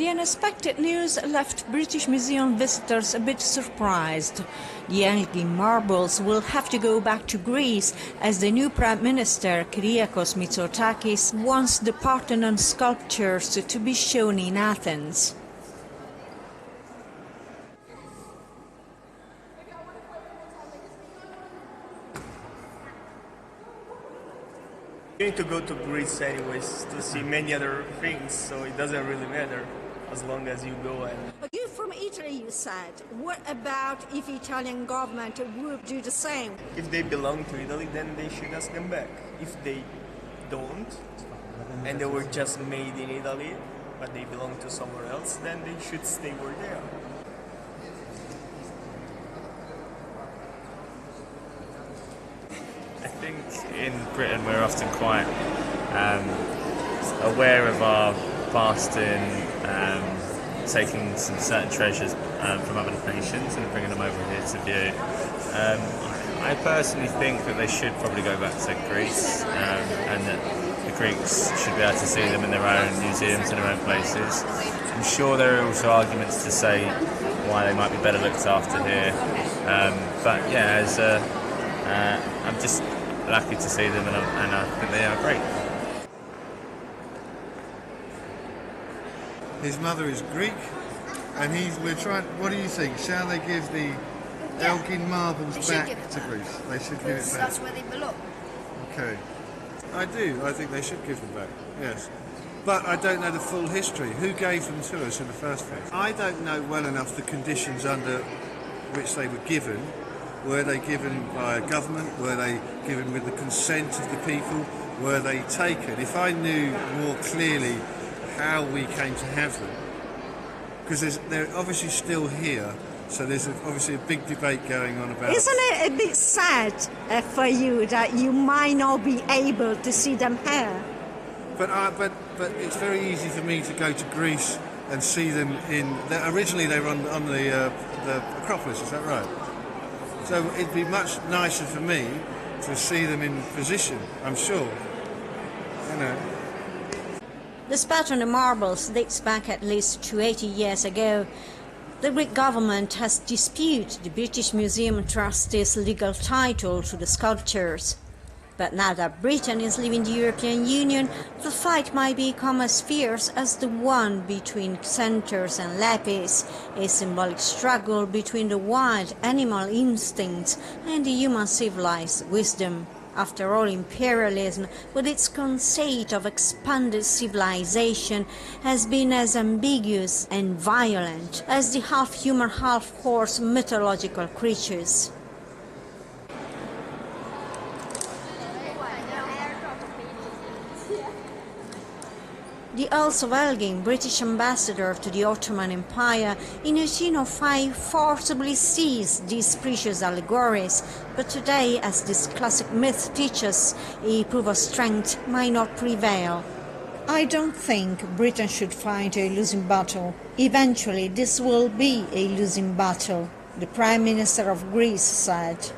The unexpected news left British Museum visitors a bit surprised. The Elgin marbles will have to go back to Greece as the new Prime Minister, Kyriakos Mitsotakis, wants the Parthenon sculptures to be shown in Athens. You need to go to Greece anyways to see many other things, so it doesn't really matter as long as you go. And But you're from Italy, you said. What about if Italian government would do the same? if they belong to Italy, then they should ask them back. If they don't, and they were just made in Italy, but they belong to somewhere else, then they should stay where they are. I think in Britain we're often quite aware of our past in taking some certain treasures from other nations and bringing them over here to view. I personally think that they should probably go back to Greece and that the Greeks should be able to see them in their own museums and their own places. I'm sure there are also arguments to say why they might be better looked after here, but yeah, I'm just lucky to see them, and I think they are great. His mother is Greek, and we're trying. What do you think? Shall they give the Elgin marbles back to Greece? They should give it back. That's where they belong. Okay, I do. I think they should give them back. Yes, but I don't know the full history. Who gave them to us in the first place? I don't know well enough the conditions under which they were given. Were they given by a government? Were they given with the consent of the people? Were they taken? If I knew more clearly how we came to have them, because they're obviously still here, so there's obviously a big debate going on about... Isn't it a bit sad for you that you might not be able to see them here? But it's very easy for me to go to Greece and see them originally they were on the Acropolis, is that right? So it'd be much nicer for me to see them in position, I'm sure. You know. This pattern of marbles dates back at least to 80 years ago. The Greek government has disputed the British Museum trustees' legal title to the sculptures. But now that Britain is leaving the European Union, the fight might become as fierce as the one between centaurs and lapis, a symbolic struggle between the wild animal instincts and the human civilized wisdom. After all, imperialism, with its conceit of expanded civilization, has been as ambiguous and violent as the half-human, half-horse mythological creatures. The Earls of Elgin, British ambassador to the Ottoman Empire, in 1805 forcibly seized these precious allegories, but today, as this classic myth teaches, a proof of strength might not prevail. I don't think Britain should fight a losing battle. Eventually, this will be a losing battle, the Prime Minister of Greece said.